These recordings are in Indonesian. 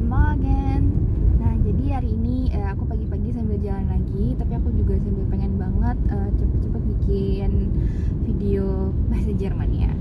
Morgen. Nah, jadi hari ini aku pagi-pagi sambil jalan lagi, tapi aku juga sambil pengen banget cepet-cepet bikin video bahasa Jerman ya.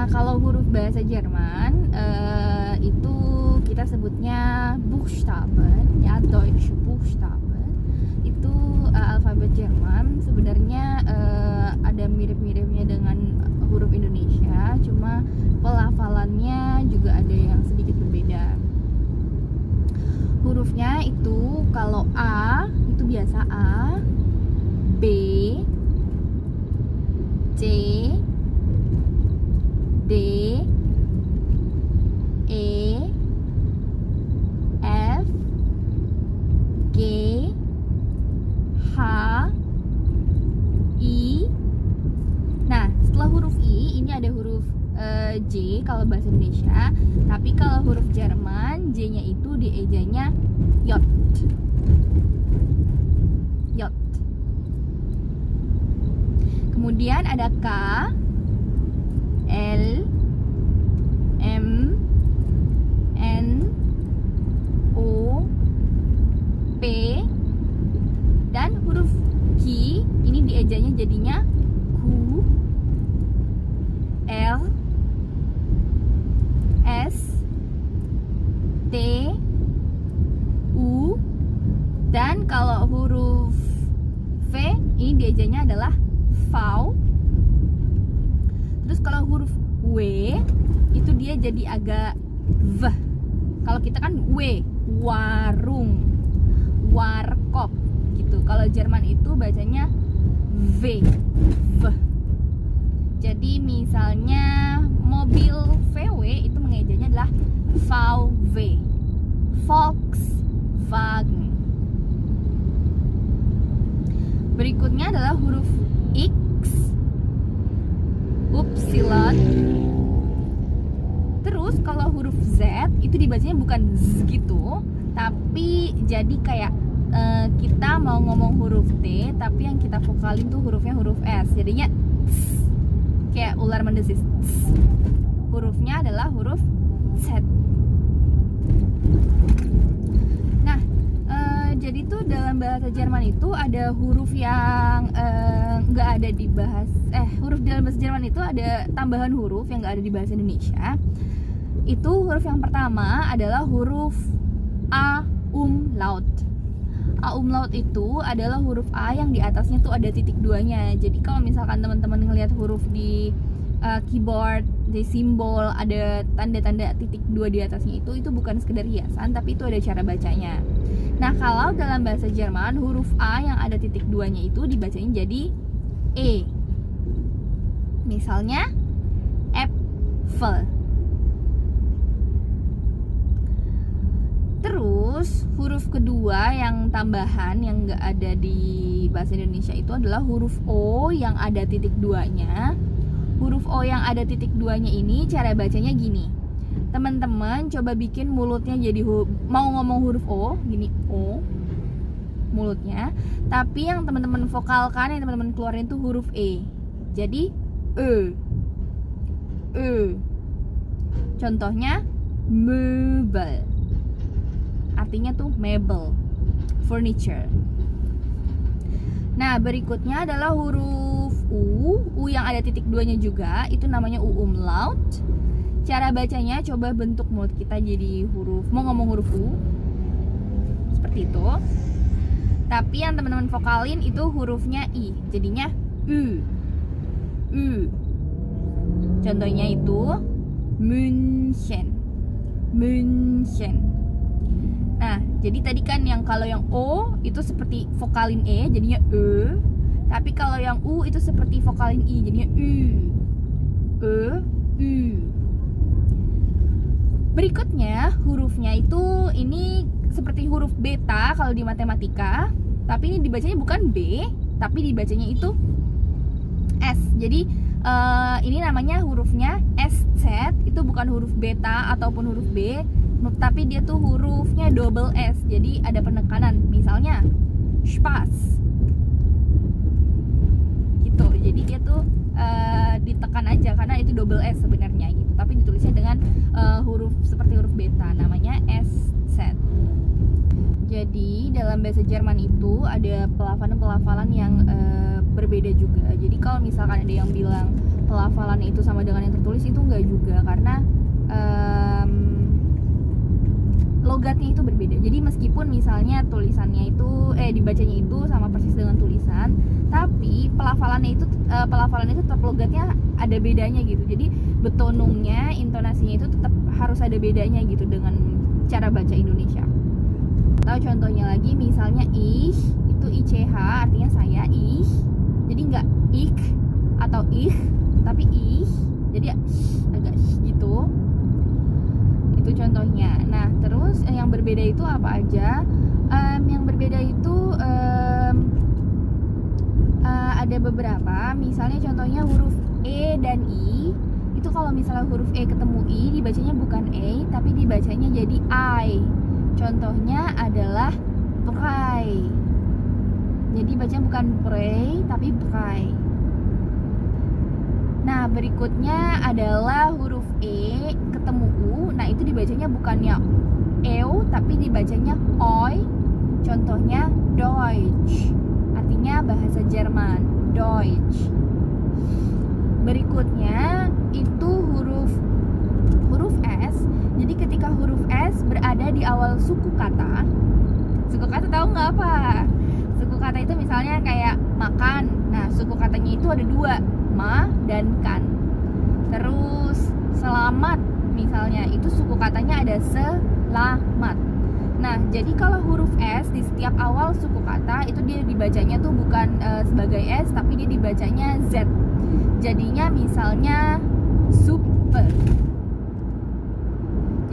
Kalau huruf bahasa Jerman itu kita sebutnya Buchstaben, ya, Deutsche Buchstaben. Itu alfabet Jerman. Sebenarnya ada mirip-miripnya dengan huruf Indonesia, cuma pelafalannya juga ada yang sedikit berbeda. Hurufnya itu kalau A itu biasa A, B, C, D, E, F, G, H, I. Nah, setelah huruf I, ini ada huruf J kalau bahasa Indonesia. Tapi kalau huruf Jerman, J-nya itu diejanya J. J. Kemudian ada K, L, M, N, O, P, dan huruf Q ini diejanya jadinya Q, L, S, T, U, dan kalau huruf V ini diejanya adalah V. Terus kalau huruf W itu dia jadi agak V. Kalau kita kan W, warung, warkop gitu. Kalau Jerman itu bacanya V, V. Jadi misalnya mobil VW itu mengejanya adalah VW, Volkswagen. Berikutnya adalah huruf X, upsilon. Terus kalau huruf Z itu dibacanya bukan Z gitu, tapi jadi kayak kita mau ngomong huruf T, tapi yang kita vokalin tuh hurufnya huruf S. Jadinya tss, kayak ular mendesis. Tss. Hurufnya adalah huruf Z. Nah, jadi tuh dalam bahasa Jerman itu ada huruf yang nggak ada di huruf dalam bahasa Jerman itu ada tambahan huruf yang nggak ada di bahasa Indonesia. Itu huruf yang pertama adalah huruf A umlaut. A umlaut itu adalah huruf A yang di atasnya tuh ada titik duanya. Jadi kalau misalkan teman-teman ngelihat huruf di keyboard, di simbol ada tanda-tanda titik dua di atasnya itu bukan sekedar hiasan, tapi itu ada cara bacanya. Nah, kalau dalam bahasa Jerman huruf A yang ada titik duanya itu dibacanya jadi E. Misalnya Apfel. Terus huruf kedua yang tambahan yang nggak ada di bahasa Indonesia itu adalah huruf O yang ada titik duanya. Huruf O yang ada titik duanya ini cara bacanya gini. Teman-teman coba bikin mulutnya jadi mau ngomong huruf O gini, O mulutnya, tapi yang teman-teman vokalkan, yang teman-teman keluarin itu huruf E. Jadi E. Contohnya mebel. Artinya tuh mebel, furniture. Nah, berikutnya adalah huruf U yang ada titik duanya juga, itu namanya U umlaut. Cara bacanya coba bentuk mulut kita jadi huruf, mau ngomong huruf U seperti itu. Tapi yang teman-teman vokalin itu hurufnya I, jadinya U. Contohnya itu München. Nah, jadi tadi kan kalau yang O itu seperti vokalin E jadinya E, tapi kalau yang U itu seperti vokalin I jadinya U. Berikutnya hurufnya itu ini seperti huruf beta kalau di matematika. tapi ini dibacanya bukan B, tapi dibacanya itu S. Jadi ini namanya hurufnya SZ, itu bukan huruf beta ataupun huruf B, tapi dia tuh hurufnya double S. Jadi ada penekanan. Misalnya Spaß gitu. Jadi dia tuh ditekan aja karena itu double S sebenarnya gitu. Tapi ditulisnya dengan huruf seperti huruf beta, namanya SZ. Jadi dalam bahasa Jerman itu ada pelafalan-pelafalan yang berbeda juga. Jadi kalau misalkan ada yang bilang pelafalannya itu sama dengan yang tertulis, itu enggak juga, karena logatnya itu berbeda. Jadi meskipun misalnya tulisannya itu dibacanya itu sama persis dengan tulisan, tapi pelafalannya itu tetap logatnya ada bedanya gitu. Jadi betonungnya, intonasinya itu tetap harus ada bedanya gitu dengan cara baca Indonesia. Atau contohnya lagi misalnya ich, itu ICH artinya saya, ich. Jadi enggak ik atau ich, tapi ich. Jadi agak gitu. Itu contohnya. Nah, terus yang berbeda itu apa aja? Yang berbeda itu ada beberapa. Misalnya contohnya huruf E dan I. Itu kalau misalnya huruf E ketemu I, dibacanya bukan E, tapi dibacanya jadi I. Contohnya adalah pray. Jadi bacanya bukan pray, tapi pray. Nah, berikutnya adalah huruf E ketemu U. Nah, itu dibacanya bukannya eu, tapi dibacanya oi. Contohnya Deutsch, artinya bahasa Jerman, Deutsch. Berikutnya itu huruf S. Jadi ketika huruf S berada di awal suku kata tahu nggak apa? Suku kata itu misalnya kayak makan. Nah, suku katanya itu ada dua, ma dan kan. Terus selamat misalnya, itu suku katanya ada selamat. Nah, jadi kalau huruf S di setiap awal suku kata itu dia dibacanya tuh bukan sebagai S, tapi dia dibacanya Z. Jadinya misalnya super.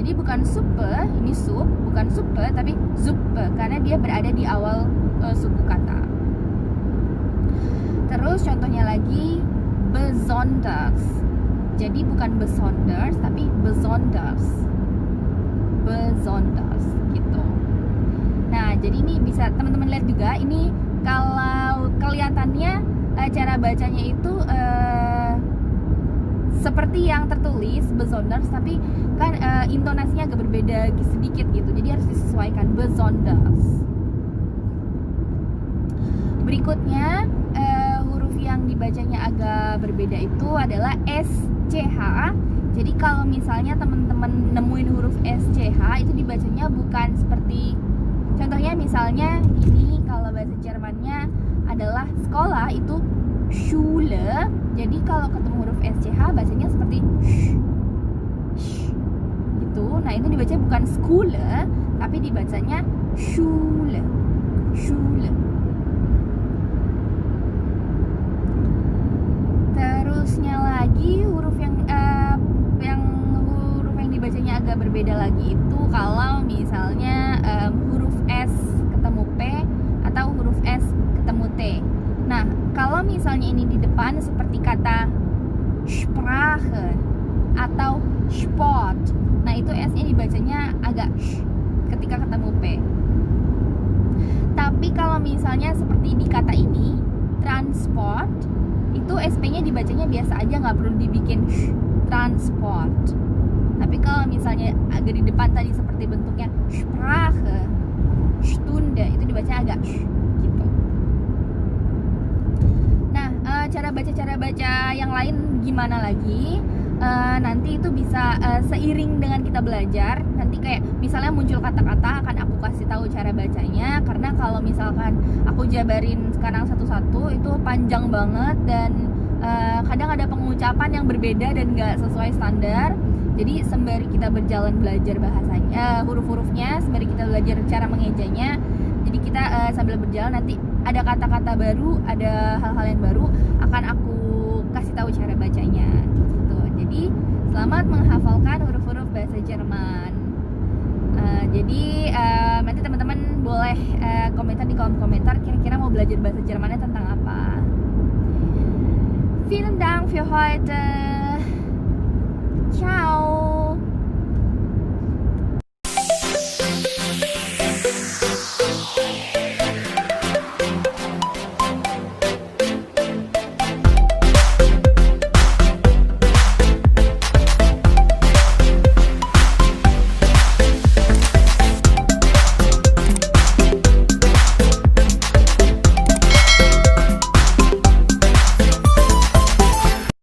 Jadi bukan suppe, ini sup, bukan suppe, tapi zuppe, karena dia berada di awal suku kata. Terus contohnya lagi besonders. Jadi bukan besonders, tapi besonders. Besonders gitu. Nah, jadi ini bisa teman-teman lihat juga. Ini kalau kelihatannya cara bacanya itu seperti yang tertulis besonders, tapi kan intonasinya agak berbeda sedikit gitu. Jadi harus disesuaikan, besonders. Berikutnya huruf yang dibacanya agak berbeda itu adalah SCH. Jadi kalau misalnya teman-teman nemuin huruf SCH itu dibacanya bukan seperti, contohnya misalnya ini kalau bahasa Jermannya adalah sekolah itu Schule. Jadi kalau ketemu huruf SCH bacanya seperti sh gitu. Nah, itu dibaca bukan Schule, tapi dibacanya Schule. Schule. Terusnya lagi huruf yang huruf yang dibacanya agak berbeda lagi itu kalau misalnya huruf S ketemu P atau huruf S ketemu T. Nah, kalau misalnya ini di depan seperti kata Sprache atau Sport, nah itu S-nya dibacanya agak sh ketika ketemu P. Tapi kalau misalnya seperti di kata ini, transport, itu SP-nya dibacanya biasa aja, nggak perlu dibikin sh, transport. Tapi kalau misalnya agak di depan tadi seperti bentuknya Sprache, Stunde, itu dibacanya agak sh gitu. Nah, cara baca yang lain gimana lagi? Nanti itu bisa seiring dengan kita belajar. Nanti kayak misalnya muncul kata-kata akan aku kasih tahu cara bacanya. Karena kalau misalkan aku jabarin sekarang satu-satu itu panjang banget dan kadang ada pengucapan yang berbeda dan nggak sesuai standar. Jadi sembari kita berjalan belajar bahasanya, huruf-hurufnya, sembari kita belajar cara mengejanya, jadi kita sambil berjalan nanti ada kata-kata baru, ada hal-hal yang baru akan aku kasih tahu cara bacanya gitu. Jadi selamat menghafalkan huruf-huruf bahasa Jerman. Jadi nanti teman-teman boleh komentar di kolom komentar kira-kira mau belajar bahasa Jermannya tentang apa. Vielen Dank für heute. Ciao.